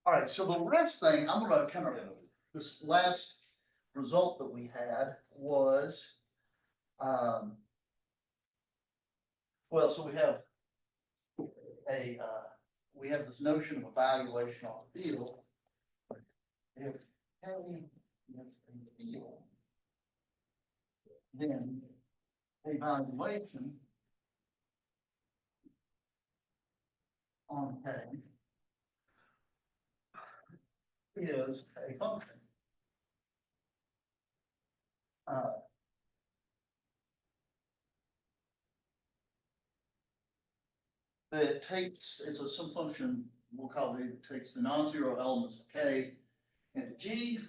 All right, so the rest thing, I'm gonna kind of, this last result that we had was, well, so we have this notion of evaluation on the field. If K is a field, then evaluation on K is a function. That takes, it's some function, we'll call it, takes the non-zero elements of K into G,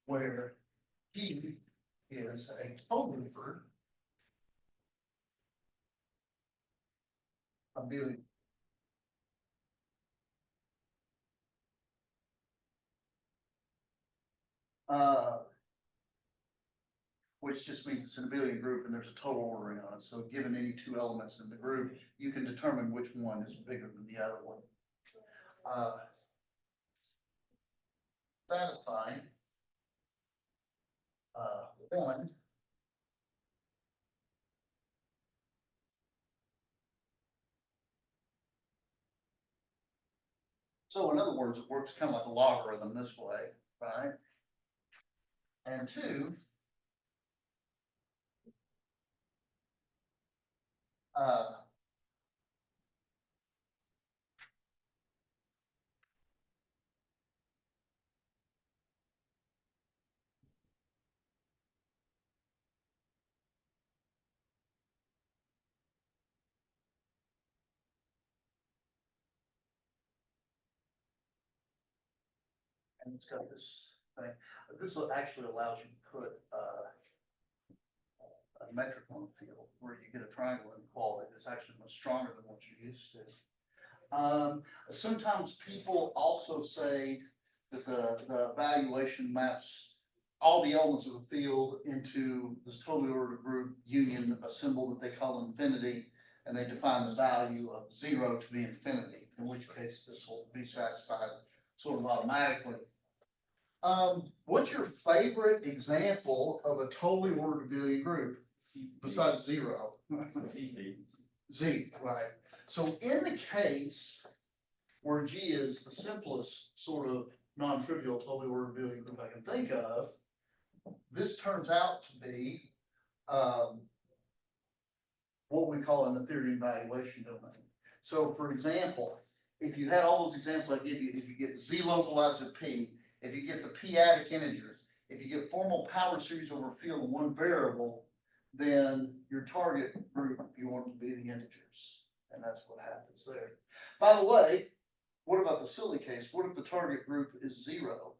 where G is a total abelian. Which just means it's an abelian group and there's a total ordering on it. So given any two elements in the group, you can determine which one is bigger than the other one. Satisfying one. So in other words, it works kind of like a logarithm this way, right? And two, and it's got this thing. This actually allows you to put a metric on the field where you get a triangle inequality that's actually much stronger than what you're used to. Sometimes people also say that the evaluation maps all the elements of the field into this totally ordered group union, a symbol that they call infinity, and they define the value of 0 to be infinity, in which case this will be satisfied sort of automatically. What's your favorite example of a totally ordered abelian group besides 0? Z, right. So in the case where G is the simplest sort of non-trivial totally ordered abelian group I can think of, this turns out to be what we call an Ethereum valuation domain. So for example, if you had all those examples I give you, if you get Z localized at P, if you get the P-adic integers, if you get formal power series over a field in one variable, then your target group, you want to be the integers. And that's what happens there. By the way, what about the silly case? What if the target group is 0?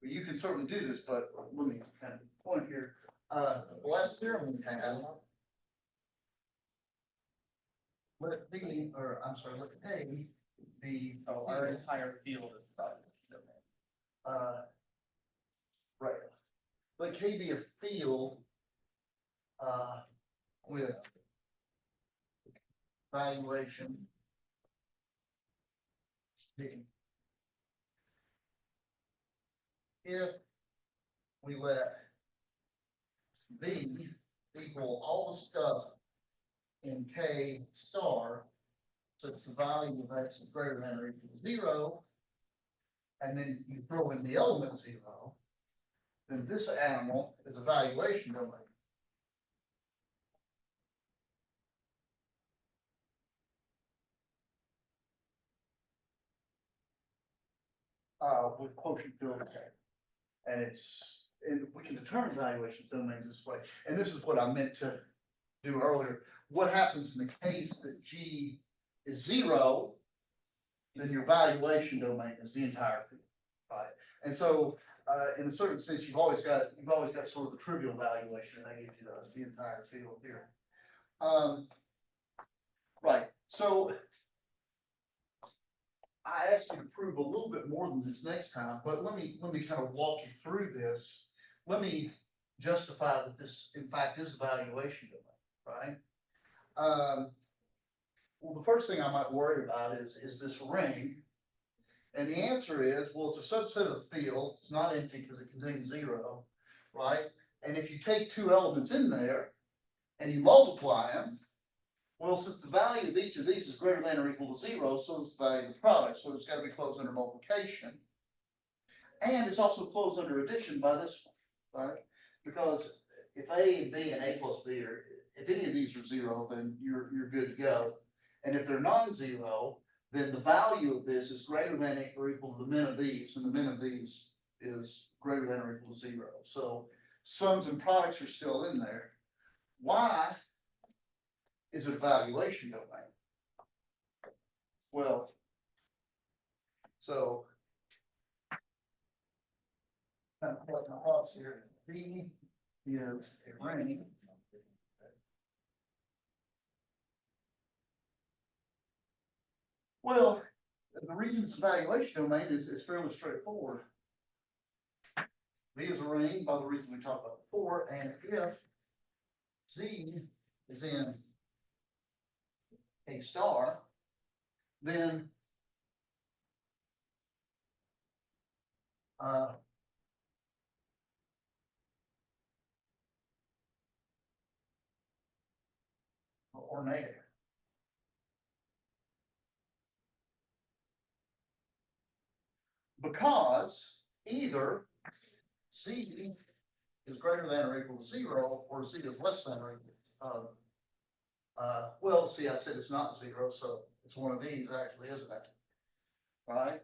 Well, you can certainly do this, but let me kind of point here. The last theorem we had, let B, or I'm sorry, let A be. Our entire field is stuff. Right. Let K be a field with valuation D. If we let V equal all the stuff in K star, such the value of X is greater than or equal to 0, and then you throw in the element 0, then this animal is a valuation domain. With quotient field K. And we can determine valuation domains this way. And this is what I meant to do earlier. What happens in the case that G is 0, then your valuation domain is the entire field, right? And so, in a certain sense, you've always got sort of the trivial valuation, and that gives you the entire field here. Right. So I asked you to prove a little bit more than this next time, but let me kind of walk you through this. Let me justify that this, in fact, is a valuation domain, right? Well, the first thing I might worry about is this ring. And the answer is, well, it's a subset of the field, it's not empty because it contains zero, right? And if you take two elements in there and you multiply them, well, since the value of each of these is greater than or equal to zero, so is the value of the product, so it's gotta be closed under multiplication. And it's also closed under addition by this one, right? Because if A and B and A plus B are, if any of these are zero, then you're good to go. And if they're non-zero, then the value of this is greater than or equal to the min of these, and the min of these is greater than or equal to zero. So sums and products are still in there. Why is it a valuation domain? Well, so kind of collect my thoughts here. B is a ring. Well, the reason it's a valuation domain is fairly straightforward. V is a ring by the reason we talked about before, and if Z is in a star, then or negative. Because either Z is greater than or equal to zero, or Z is less than or equal. Well, see, I said it's not zero, so it's one of these actually, isn't it? Right?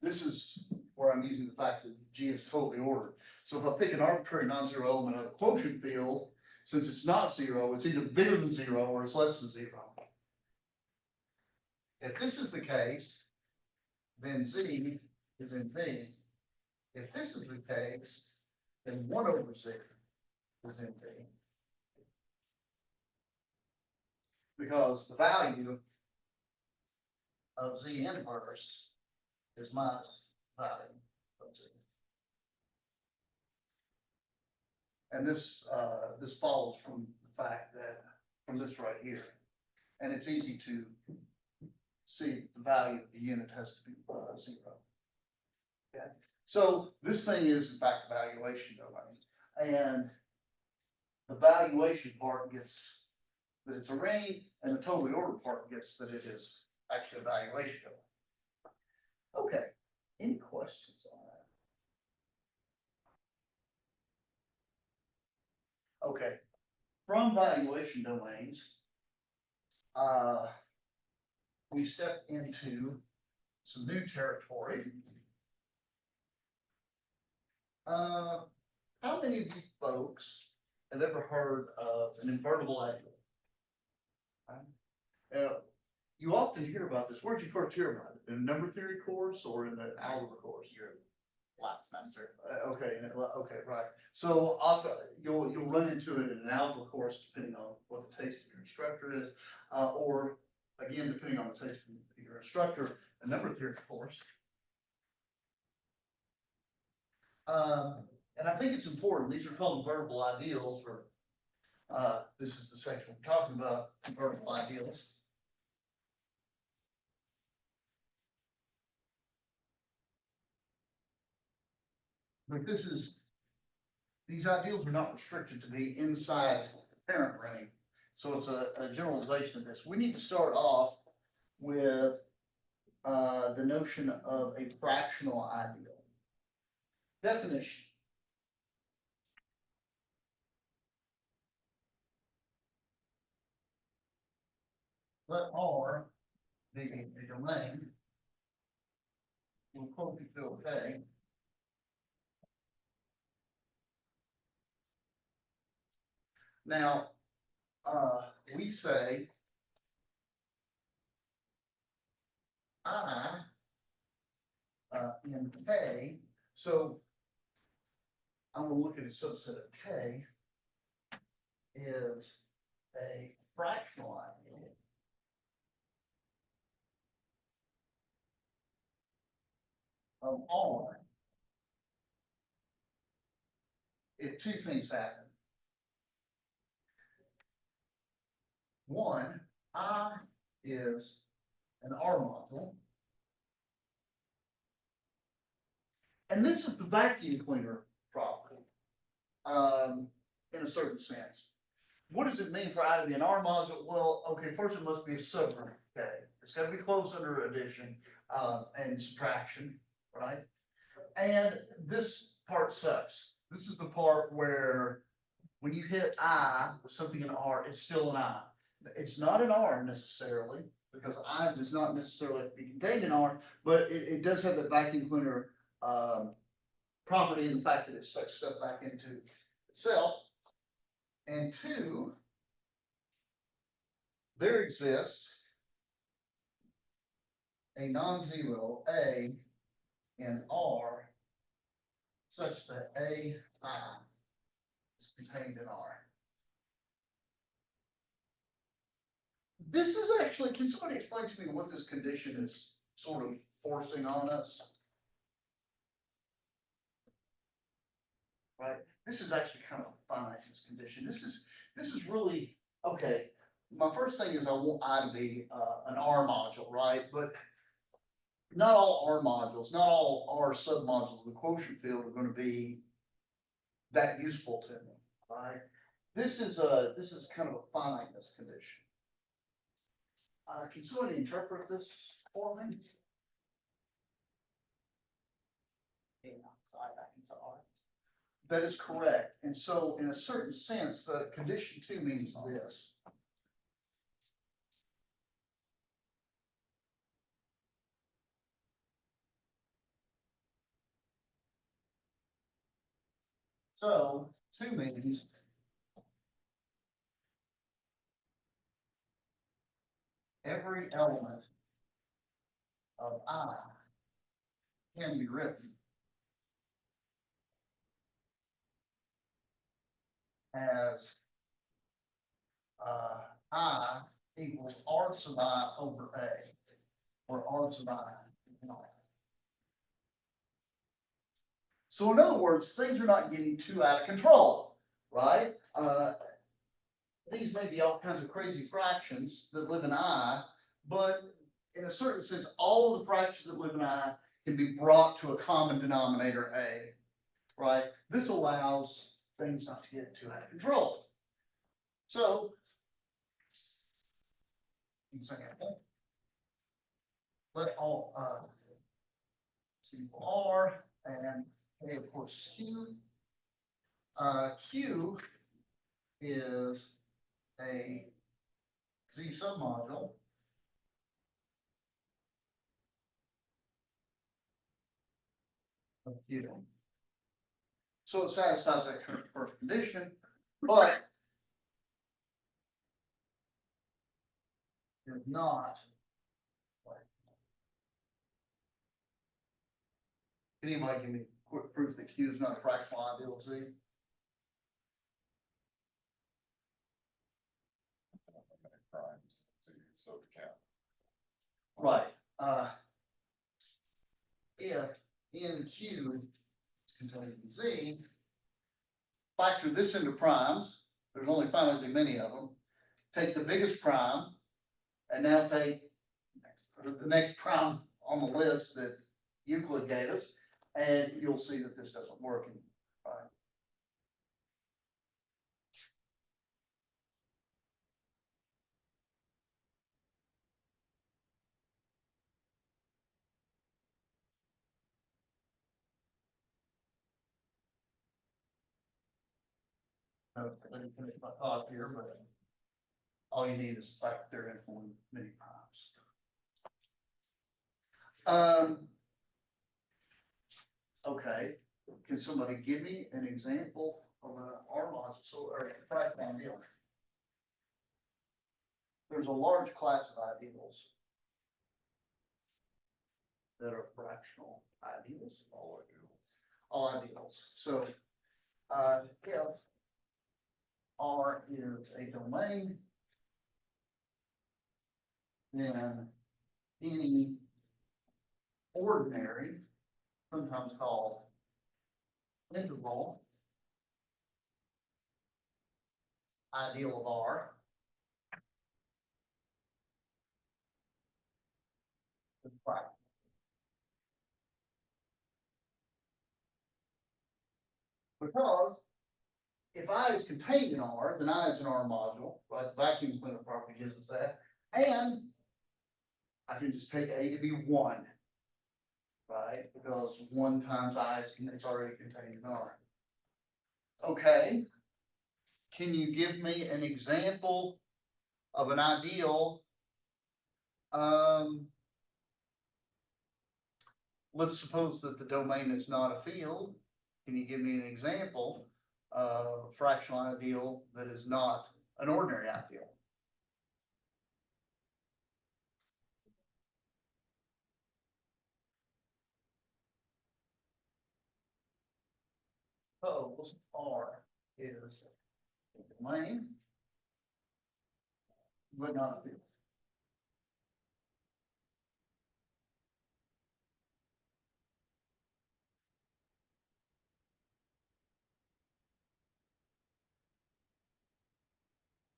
This is where I'm using the fact that G is totally ordered. So if I pick an arbitrary non-zero element out of the quotient field, since it's not zero, it's either bigger than zero or it's less than zero. If this is the case, then Z is in V. If this is the case, then 1 over Z is in V. Because the value of Z inverse is minus value of Z. And this follows from the fact that, from this right here, and it's easy to see the value of the unit has to be zero. Okay, so this thing is in fact a valuation domain, and the valuation part gets that it's a ring, and the totally ordered part gets that it is actually a valuation domain. Okay, any questions on that? Okay, from valuation domains, we step into some new territory. How many of you folks have ever heard of an invertible angle? You often hear about this. Where'd you first hear about it? In a number theory course or in the algebra course? Last semester. Okay, right. So often you'll run into it in an algebra course, depending on what the taste of your instructor is, or again, depending on the taste of your instructor, a number theory course. And I think it's important. These are called invertible ideals, or this is the section we're talking about, invertible ideals. But these ideals are not restricted to be inside the parent ring. So it's a generalization of this. We need to start off with the notion of a fractional ideal. Definition. Let R be a domain. We'll quote it to okay. Now, we say I in K, so I'm going to look at a subset of K is a fractional ideal. Of R if two things happen. One, I is an R module. And this is the vacuum cleaner property, in a certain sense. What does it mean for I to be an R module? Well, okay, first it must be a subgroup, okay? It's gotta be closed under addition, and subtraction, right? And this part sucks. This is the part where when you hit I with something in R, it's still an I. It's not an R necessarily, because I does not necessarily have to be contained in R, but it does have the vacuum cleaner, property in the fact that it sucks stuff back into itself. And two, there exists a non-zero A in R such that AI is contained in R. This is actually, can somebody explain to me what this condition is sort of forcing on us? Right, this is actually kind of a finite, this condition. This is really, okay, my first thing is I want I to be, an R module, right? But not all R modules, not all R submodules of the quotient field are gonna be that useful to me, right? This is kind of a finiteness condition. Can somebody interpret this for me? So I back into R. That is correct. And so in a certain sense, the condition two means this. So two means every element of I can be written as I equals R sub I over A, or R sub I. So in other words, things are not getting too out of control, right? These may be all kinds of crazy fractions that live in I, but in a certain sense, all of the fractions that live in I can be brought to a common denominator A, right? This allows things not to get too out of control. So, example, let all equal R, and A of course is Q. Q is a Z submodule of Q. So it satisfies that first condition, but is not. Can anybody give me quick proof that Q is not a fractional ideal of Z? Primes, so it can. Right, if in Q is contained in Z, factor this into primes, there's only finitely many of them, take the biggest prime, and now take the next prime on the list that Euclid gave us, and you'll see that this doesn't work. Right. Let me finish my thought here, but all you need is the fact that they're in only many primes. Okay, can somebody give me an example of an R module or a fractional ideal? There's a large class of ideals that are fractional ideals. All ideals. All ideals. So, if R is a domain, then any ordinary, sometimes called integral ideal of R Because if I is contained in R, then I is an R module, right? The vacuum cleaner property gives us that. And I can just take A to be one, right? Because one times I is, it's already contained in R. Okay. Can you give me an example of an ideal? Let's suppose that the domain is not a field. Can you give me an example of a fractional ideal that is not an ordinary ideal? Suppose R is a domain, but not a field.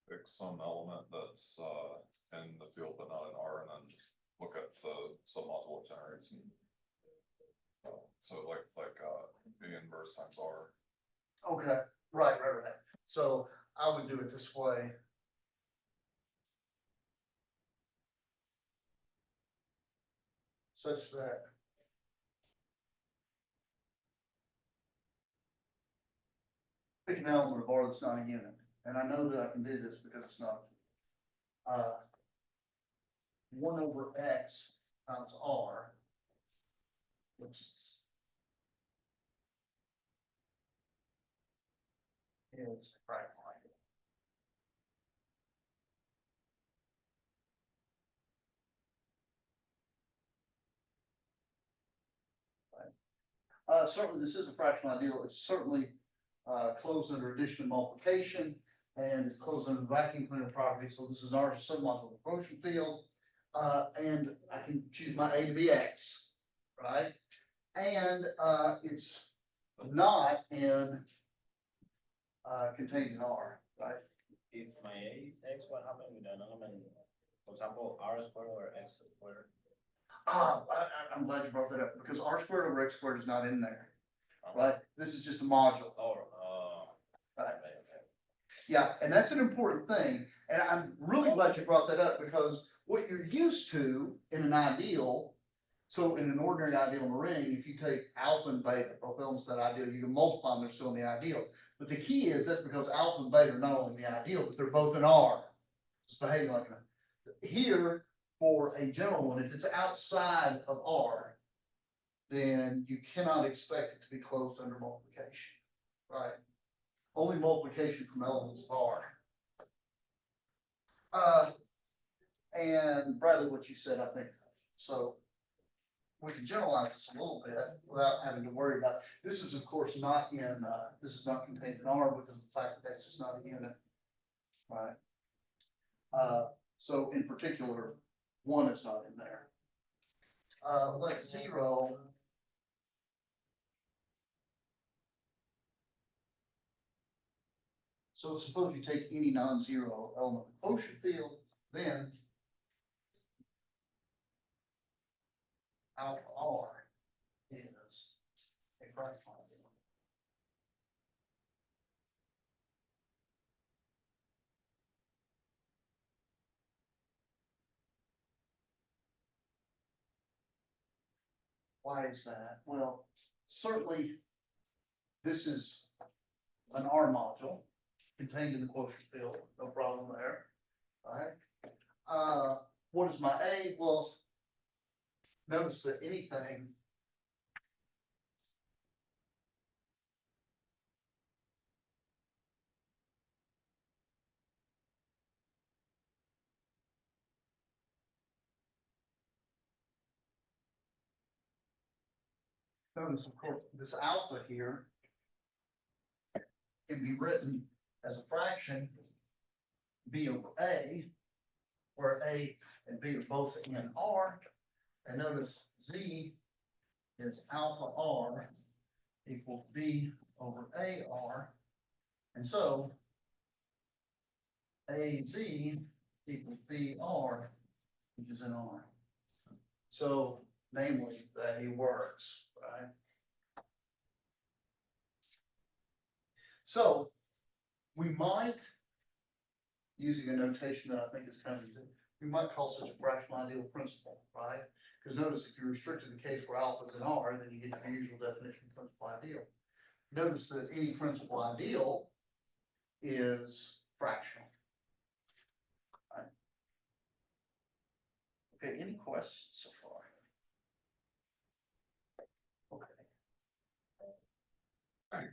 Pick some element that's, in the field but not in R, and then look at the submodule it generates and. So like, B inverse times R. Okay, right. So I would do it this way. Such that pick an element of R that's not a unit. And I know that I can do this because it's not. 1 over X times R, which is fractional. Certainly, this is a fractional ideal. It's certainly closed under addition and multiplication, and it's closed under the vacuum cleaner property. So this is our submodule quotient field, and I can choose my A to be X, right? And it's not in contained in R, right? If my A is X, what happened with an element, for example, R squared over X squared? I'm glad you brought that up because R squared over X squared is not in there, right? This is just a module. Right. Okay. Yeah, and that's an important thing, and I'm really glad you brought that up because what you're used to in an ideal, so in an ordinary ideal in a ring, if you take alpha and beta, both elements of that ideal, you can multiply them, they're still in the ideal. But the key is that's because alpha and beta are not only in the ideal, but they're both in R. It's behaving like a, here, for a general one, if it's outside of R, then you cannot expect it to be closed under multiplication, right? Only multiplication from elements of R. And Bradley, what you said, I think, so we can generalize this a little bit without having to worry about, this is of course not in, this is not contained in R because of the fact that X is not a unit, right? So in particular, 1 is not in there. Like 0. So suppose you take any non-zero element of the quotient field, then alpha R is a fractional ideal. Why is that? Well, certainly this is an R module contained in the quotient field, no problem there, right? What is my A? Well, notice that anything notice, of course, this alpha here can be written as a fraction B over A, where A and B are both in R, and notice Z is alpha R equals B over AR, and so AZ equals BR, which is in R. So namely, the A works, right? So we might, using a notation that I think is kind of, we might call such a fractional ideal principle, right? Because notice if you restrict to the case where alpha is an R, then you get the usual definition of principal ideal. Notice that any principal ideal is fractional. Right. Okay, any questions so far? Okay.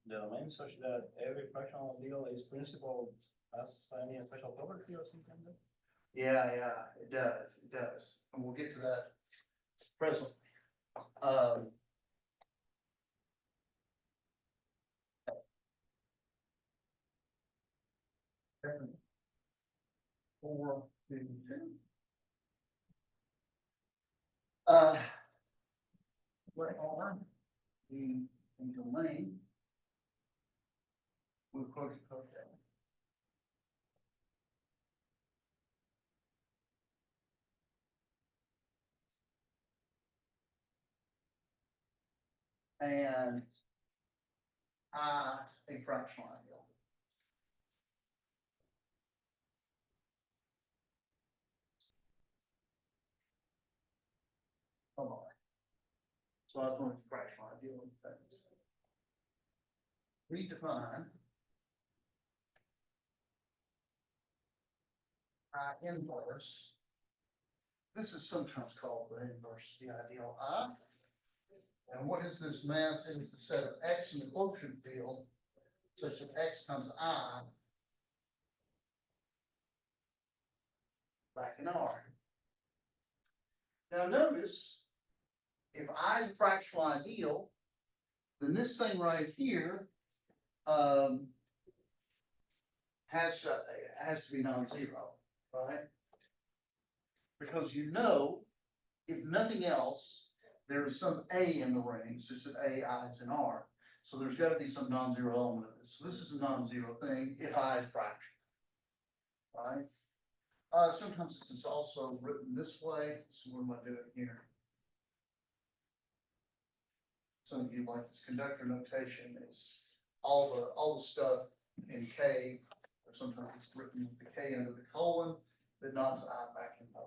The domain such that every fractional ideal is principal has any special property or something like that? Yeah, it does, and we'll get to that presently. Four, two, two. What are the domain? We'll close the code down. And a fractional ideal. Come on. So I was going to fractional ideal things. Redefine inverse. This is sometimes called the inverse of the ideal I. And what is this mass? It is the set of X in the quotient field such that X times I back in R. Now notice, if I is a fractional ideal, then this thing right here has to be non-zero, right? Because you know, if nothing else, there's some A in the ring, such that A, I is in R. So there's got to be some non-zero element of this. So this is a non-zero thing if I is fractional, right? Sometimes this is also written this way. So what am I doing here? Some of you like this conductor notation. It's all the stuff in K, or sometimes it's written with the K under the colon that knocks I back into R.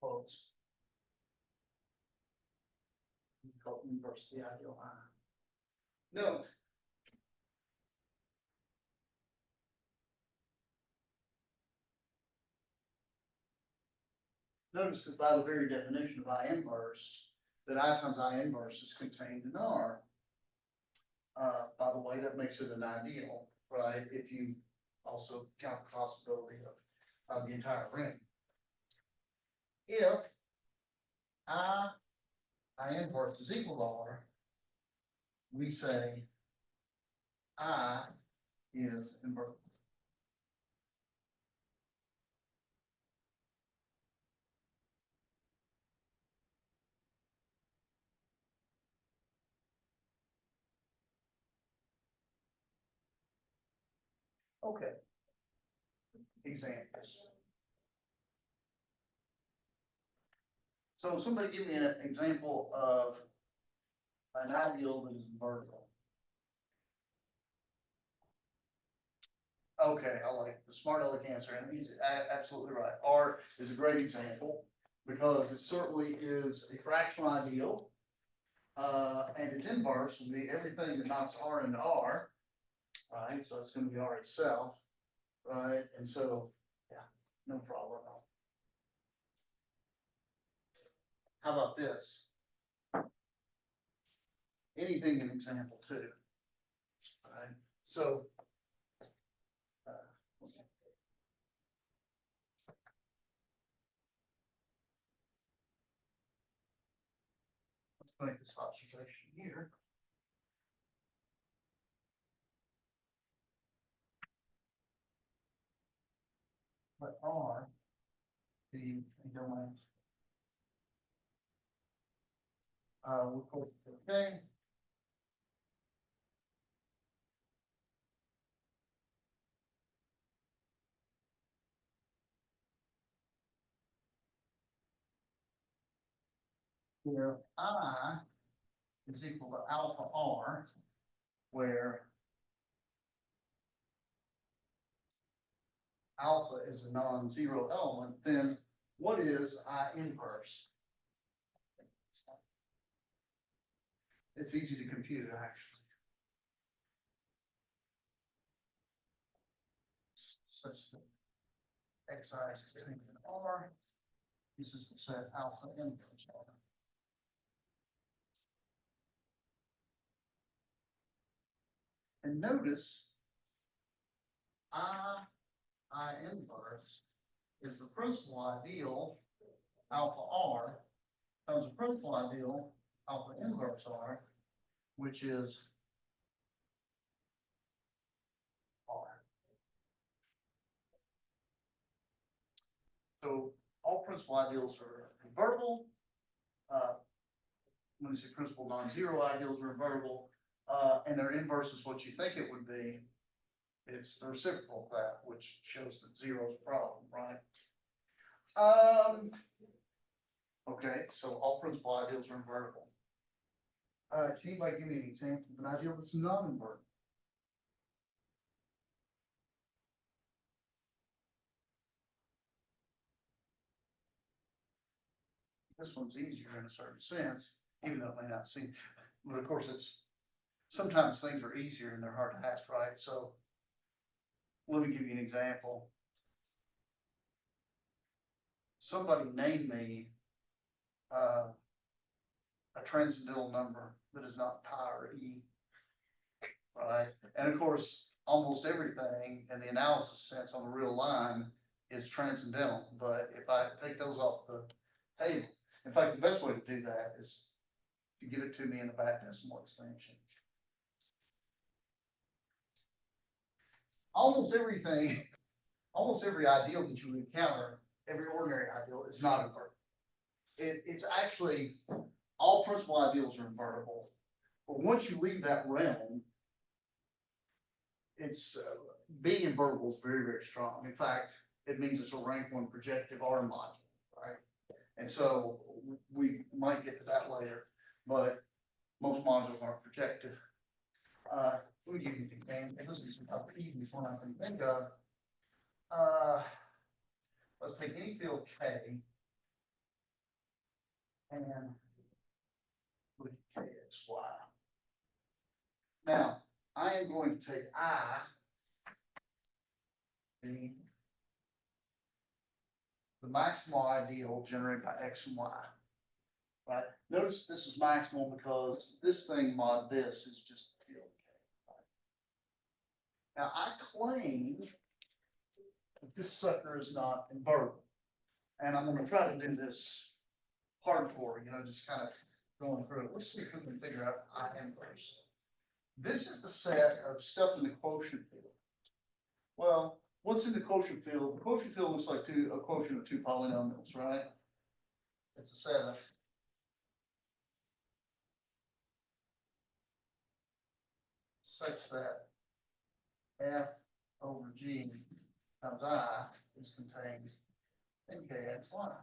Quotes. Called inverse the ideal I. Note. Notice that by the very definition of I inverse, that I times I inverse is contained in R. By the way, that makes it an ideal, right? If you also count the possibility of the entire ring. If I inverse is equal to R, we say I is invertible. Okay. Examples. So somebody give me an example of an ideal that is invertible. Okay, I like the smart aleck answer, and he's absolutely right. R is a great example because it certainly is a fractional ideal. And its inverse will be everything that knocks R into R, right? So it's gonna be R itself, right? And so, yeah, no problem at all. How about this? Anything in example two, right? So. Let's make this observation here. Let R be a domain. We'll call it okay. Where I is equal to alpha R, where alpha is a non-zero element, then what is I inverse? It's easy to compute, actually. Such that xi is contained in R. This is the set alpha inverse R. And notice I inverse is the principal ideal alpha R times the principal ideal alpha inverse R, which is R. So all principal ideals are invertible. When you say principal non-zero ideals are invertible, and their inverse is what you think it would be. It's the reciprocal of that, which shows that zero is a problem, right? Okay, so all principal ideals are invertible. Can anybody give me an example of an ideal that's not invertible? This one's easier in a certain sense, even though it may not seem, but of course sometimes things are easier and they're hard to ask, right? So let me give you an example. Somebody name me a transcendental number that is not pi or e, right? And of course, almost everything in the analysis sense on the real line is transcendental, but if I take those off the table, in fact, the best way to do that is to give it to me in a back decimal extension. Almost everything, almost every ideal that you encounter, every ordinary ideal is not invertible. It's actually, all principal ideals are invertible, but once you leave that realm, it's, being invertible is very, very strong. In fact, it means it's a rank one projective R module, right? And so we might get to that later, but most modules aren't projective. Let me give you an example. This is about the easiest one I can think of. Let's take any field K and put KXY. Now, I am going to take I, the maximal ideal generated by X and Y. Right? Notice this is maximal because this thing mod this is just the field K. Right? Now, I claim that this sucker is not invertible. And I'm gonna try to do this hardcore, just kind of going through it. Let's see if we can figure out I inverse. This is the set of stuff in the quotient field. Well, what's in the quotient field? The quotient field looks like a quotient of two polynomials, right? It's a set of such that f over g times I is contained in kxy.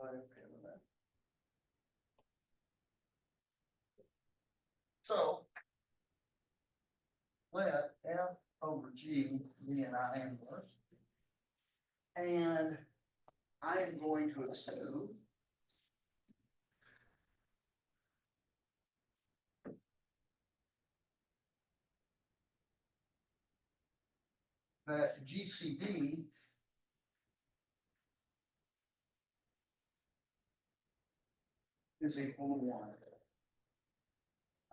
Okay with that. So let f over g be an I inverse. And I am going to assume that GCD is equal to 1.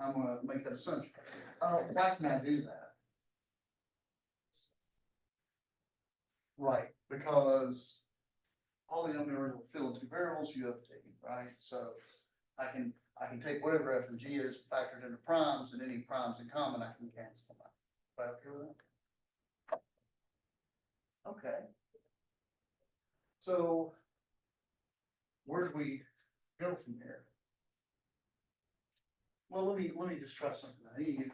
I'm gonna make that assumption. Why can I do that? Right, because polynomial fill in two variables, you have to take, right? So I can take whatever f and g is factored into primes, and any primes in common, I can cancel them out. Right, okay with that? Okay. So where do we go from here? Well, let me just try something naive.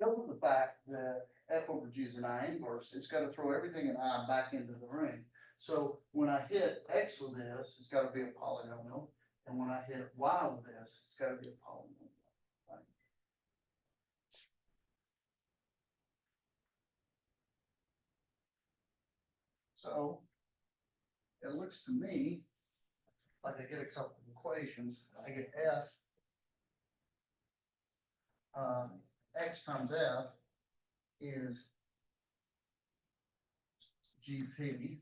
Because of the fact that f over g is an I inverse, it's gotta throw everything in I back into the ring. So when I hit x with this, it's gotta be a polynomial, and when I hit y with this, it's gotta be a polynomial. Right? So it looks to me like I get a couple of equations. I get f x times f is GP,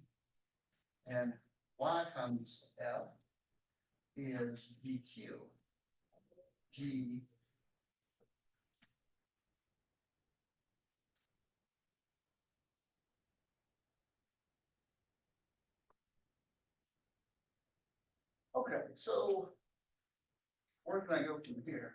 and y times f is GQ. G. Okay, so where can I go from here?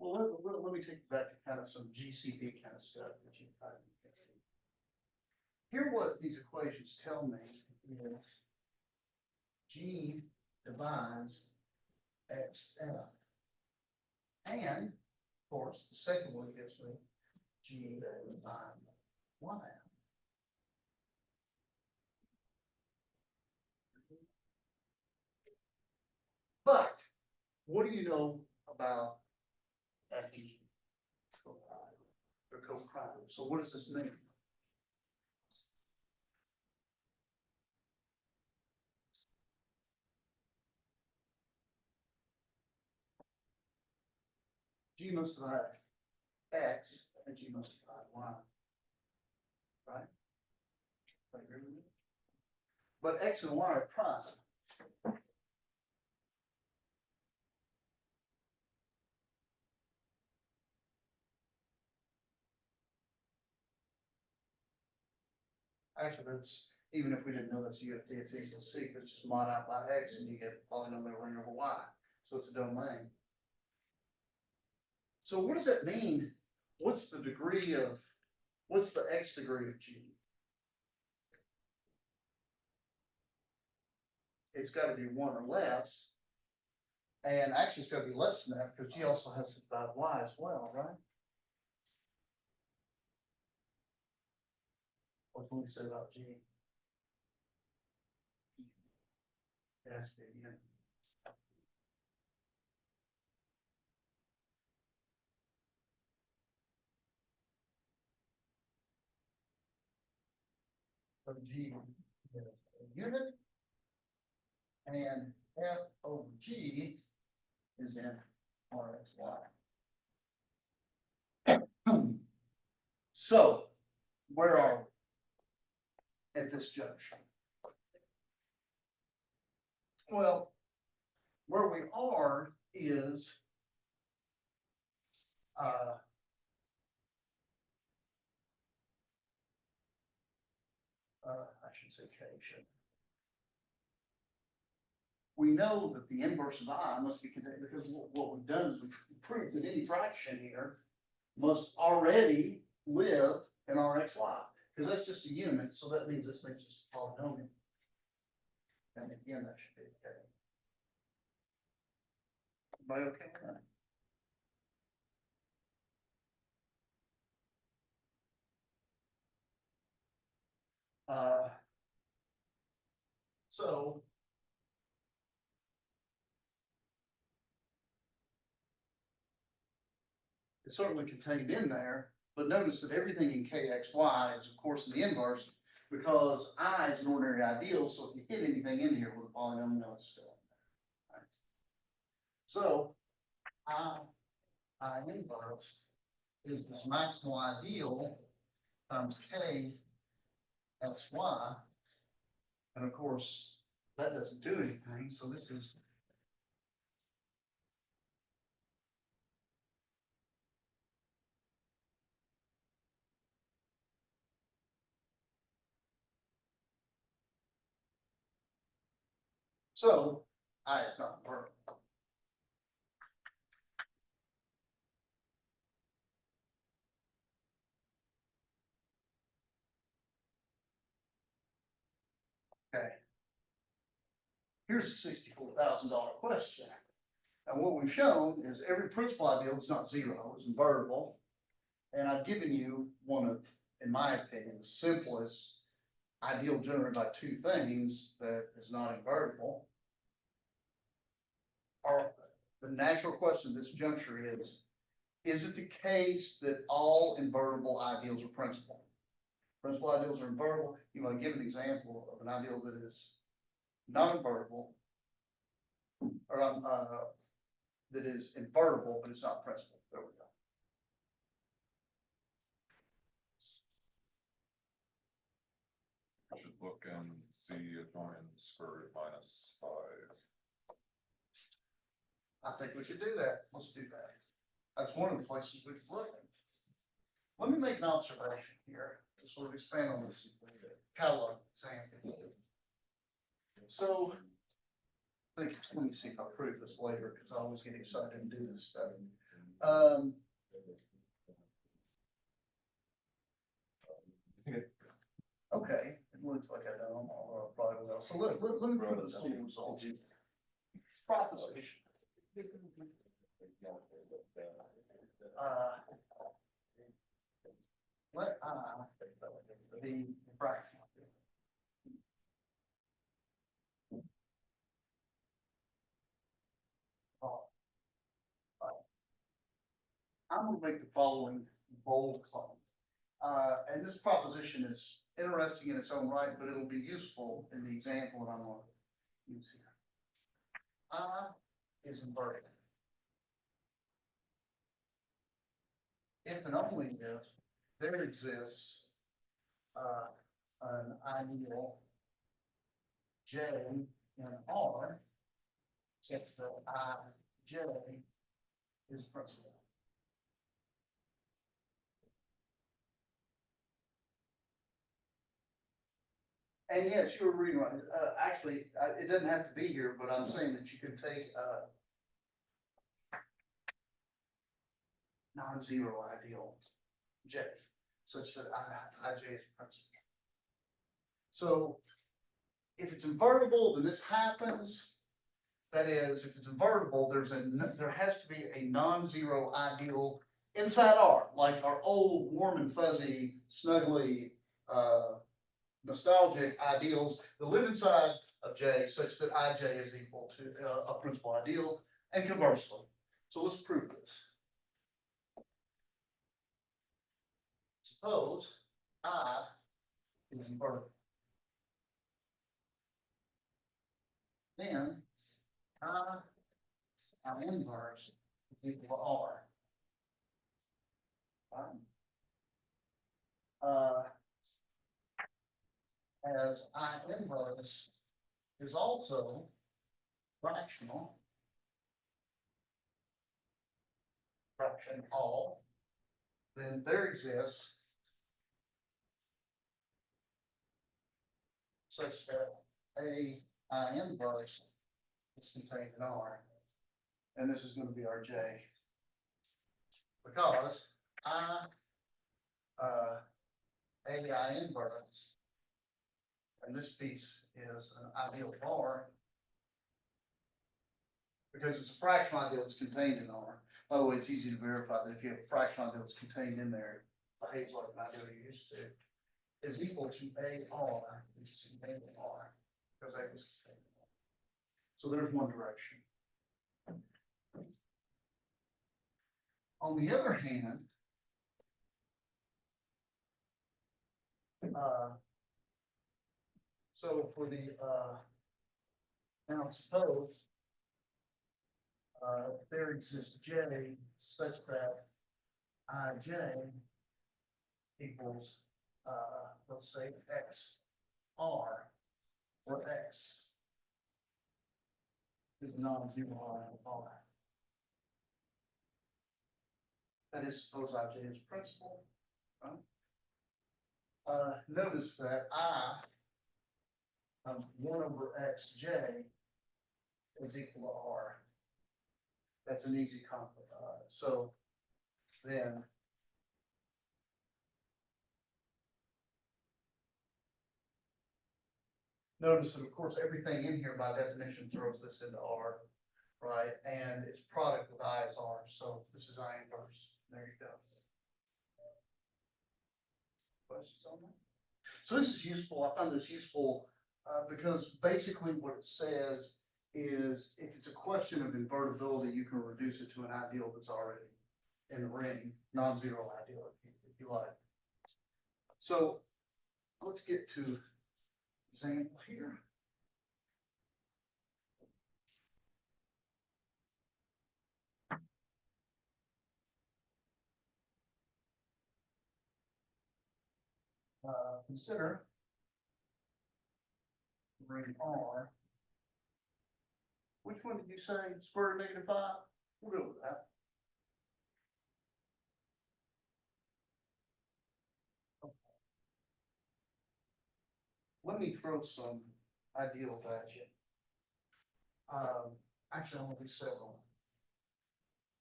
Well, let me take you back to kind of some GCP kind of stuff that you probably. Here, what these equations tell me is G divides XF. And, of course, the second one gives me G divided YF. But, what do you know about FD or co-prime? So what does this mean? G must divide X and G must divide Y. Right? I agree with you. But X and Y are prime. Actually, that's, even if we didn't know that's UFD, it's easy to see, it's just mod out by X and you get polynomial ring over Y. So it's a domain. So what does that mean? What's the degree of, what's the X degree of G? It's gotta be one or less. And actually it's gotta be less than that because G also has to divide Y as well, right? What can we say about G? It has to be a unit. So G is a unit. And F over G is in RXY. So, where are we at this junction? Well, where we are is I should say K, shouldn't I? We know that the inverse of I must be contained because what we've done is we've proved that any fraction here must already live in RXY, because that's just a unit, so that means this thing's just a polynomial. And again, that should be okay. Everybody okay with that? So it's certainly contained in there, but notice that everything in KXY is of course in the inverse because I is an ordinary ideal, so if you hit anything in here with a polynomial, it's still in there. Right? So I inverse is this maximal ideal times K XY. And of course, that doesn't do anything, so this is So I is not invertible. Okay. Here's a $64,000 question. And what we've shown is every principal ideal is not zero, it's invertible. And I've given you one of, in my opinion, the simplest ideal generated by two things that is not invertible. Or the natural question at this juncture is it the case that all invertible ideals are principal? Principal ideals are invertible. You want to give an example of an ideal that is not invertible, or that is invertible, but it's not principal. There we go. I should look and see adjoining square root minus 5. I think we should do that. Let's do that. That's one of the places we could look. Let me make an observation here to sort of expand on this catalog example. So, I think, let me see if I prove this later, because I always get excited and do this stuff. Okay, it looks like I don't, although I probably will. So let me prove this whole result. Proposition. Let I be fractional. I'm gonna make the following bold claim. And this proposition is interesting in its own right, but it'll be useful in the example that I'm gonna use here. I is inverted. If and only if there exists an ideal J in R such that I J is principal. And yes, you were reading right. Actually, it doesn't have to be here, but I'm saying that you could take non-zero ideal J such that I J is principal. So if it's invertible, then this happens. That is, if it's invertible, there has to be a non-zero ideal inside R, like our old warm and fuzzy, snuggly, nostalgic ideals that live inside of J such that IJ is equal to a principal ideal, and conversely. So let's prove this. Suppose I is invertible. Then I inverse is equal to R. As I inverse is also fractional, fraction all, then there exists such that I inverse is contained in R. And this is going to be our J. Because AI inverse, and this piece is an ideal of R, because it's a fractional ideal that's contained in R. By the way, it's easy to verify that if you have a fractional ideal that's contained in there, it behaves like an ideal you're used to, is equal to AR, which is contained in R, because A was contained in R. So there's one direction. On the other hand, so for the, now suppose there exists J such that IJ equals, let's say X R, where X is non-zero R. That is, suppose IJ is principal. Notice that I 1 over XJ is equal to R. That's an easy conflict, so then. Notice that of course, everything in here by definition throws this into R, right? And its product with I is R, so this is I inverse, there you go. Questions on that? So this is useful, I found this useful, because basically what it says is if it's a question of invertibility, you can reduce it to an ideal that's already in the ring, non-zero ideal if you like. So let's get to example here. Consider ring R. Which one did you say? Square root of -5? We'll go with that. Let me throw some ideals at you. Actually, I'm gonna do several.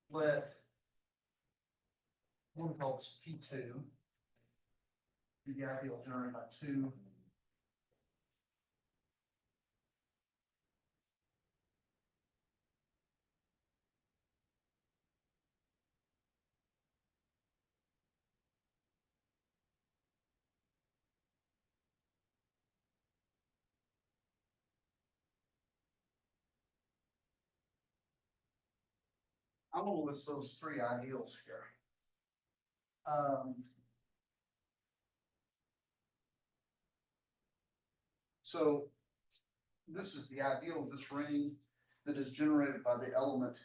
Let one call this P2. Be the ideal generated by 2. I'm gonna list those 3 ideals here. So this is the ideal of this ring that is generated by the element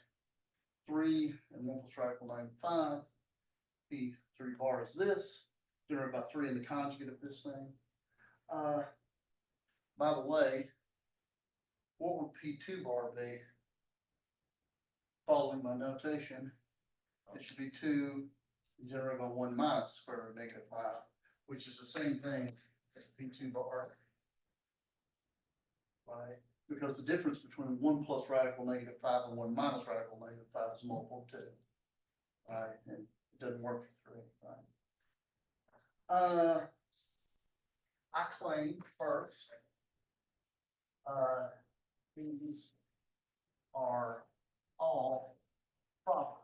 3 and 1 plus radical -5. P3 bar is this, generated by 3 in the conjugate of this thing. By the way, what would P2 bar be? Following my notation, it should be 2 generated by 1 minus square root of -5, which is the same thing as P2 bar. Right, because the difference between 1 plus radical -5 and 1 minus radical -5 is a multiple of 2. Right, and it doesn't work for 3, right? I claim first, these are all proper.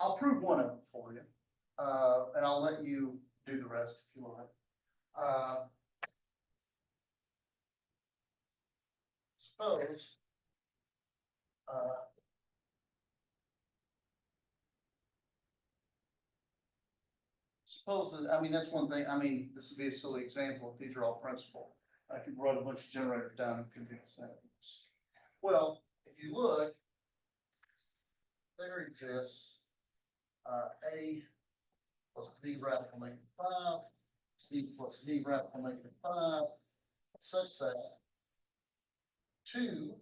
I'll prove one of them for you, and I'll let you do the rest if you like. Suppose, suppose that, I mean, that's one thing, I mean, this would be a silly example if these are all principal. I could run a bunch of generators down and it could be the same. Well, if you look, there exists, A plus D radical -5, C plus D radical -5, such that 2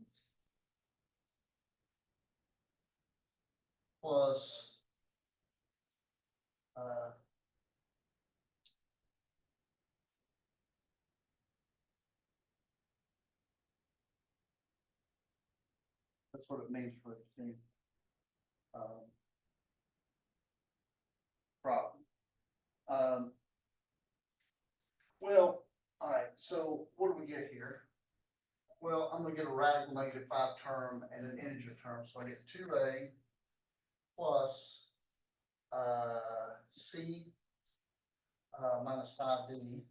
plus that's what it means for the problem. Well, all right, so what do we get here? Well, I'm gonna get a radical -5 term and an integer term, so I get 2A plus C minus 5D.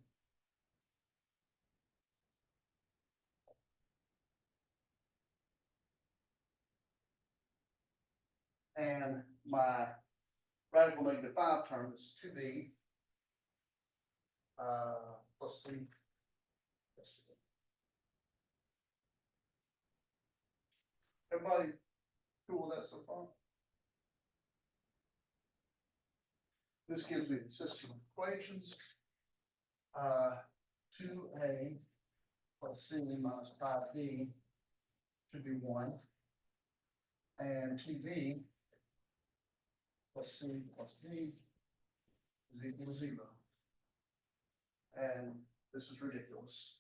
And my radical -5 term is 2B plus C. Everybody cool with that so far? This gives me the system of equations. 2A plus C minus 5D should be 1. And 2B plus C plus D is equal to 0. And This is ridiculous.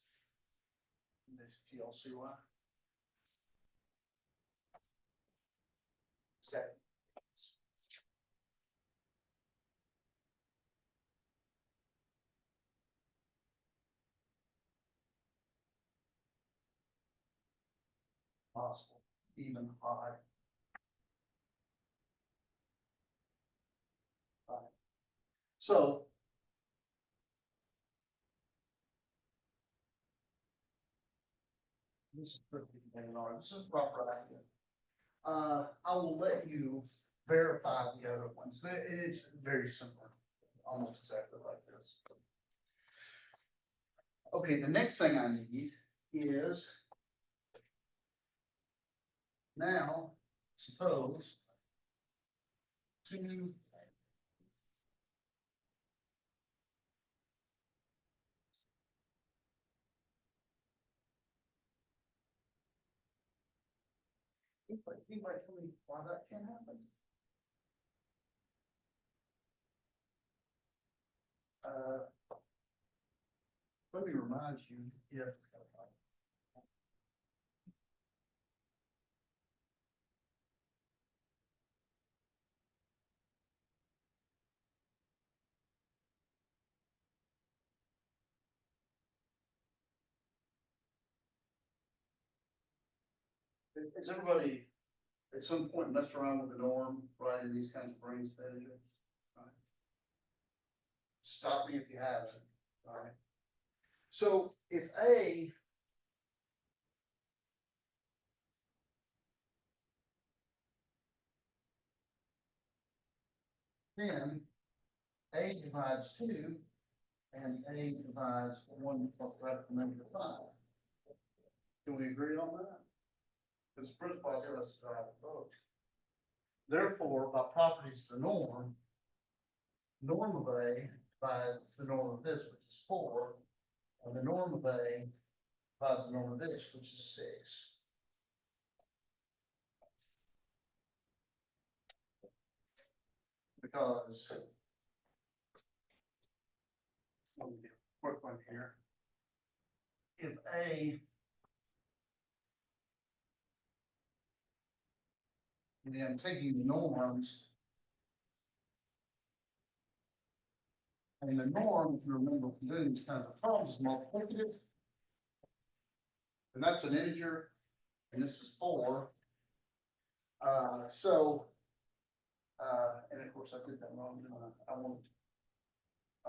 Do y'all see why? Okay. Possible, even high. Right. So. This is pretty good, this is proper idea. I will let you verify the other ones, it's very similar, almost exactly like this. Okay, the next thing I need is. Now, suppose. Two. Anybody tell me why that can't happen? Let me remind you, if. Has everybody at some point messed around with the norm, writing these kinds of brain strategies? Stop me if you haven't, alright? So if A. Then A divides 2 and A divides 1 plus radical negative 5. Can we agree on that? Because the principal idea is to have both. Therefore, by properties of the norm of A divides the norm of this, which is 4, and the norm of A divides the norm of this, which is 6. Because, let me get a quick one here. If A, and then I'm taking the norms, and the norm, if you remember from doing these kinds of problems, is multiplicative. And that's an integer, and this is 4. And of course I did that wrong, didn't I?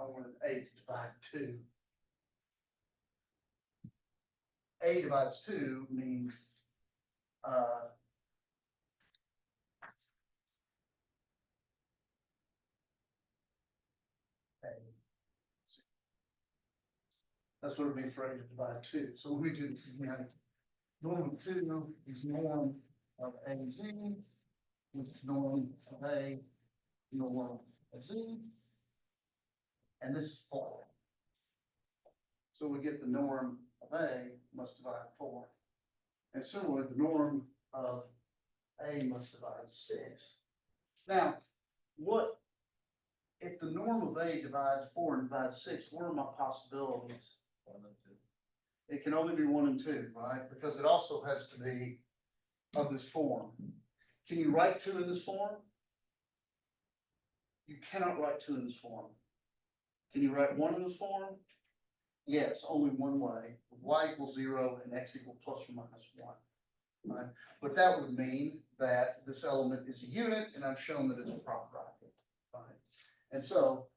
I wanted A to divide 2. A divides 2 means, that's what it means for A to divide 2. So let me do this again. Norm of 2 is norm of AZ, which is norm of A, norm of Z. And this is 4. So we get the norm of A must divide 4. And similarly, the norm of A must divide 6. Now, what if the norm of A divides 4 and divides 6? What are my possibilities? 1 and 2. It can only be 1 and 2, right? Because it also has to be of this form. Can you write 2 in this form? You cannot write 2 in this form. Can you write 1 in this form? Yes, only one way. Y equals 0 and X equals plus or minus 1. Right? But that would mean that this element is a unit, and I've shown that it's a proper bracket. Right? And so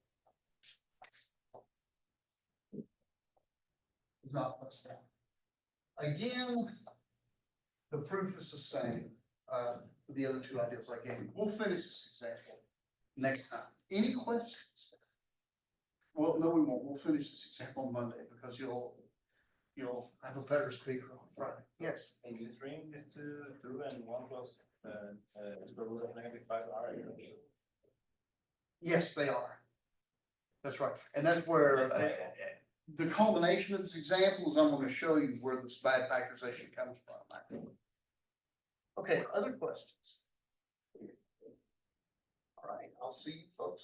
it's not plus down. Again, the proof is the same for the other 2 ideas I gave you. We'll finish this example next time. Any questions? Well, no, we won't. We'll finish this example on Monday because you'll have a better speaker on Friday. Yes. In this ring, is 2 and 1 plus square root of negative 5 are. Yes, they are. That's right. And that's where the culmination of this example is I'm going to show you where this bad factorization comes from. Okay, other questions? All right, I'll see you folks.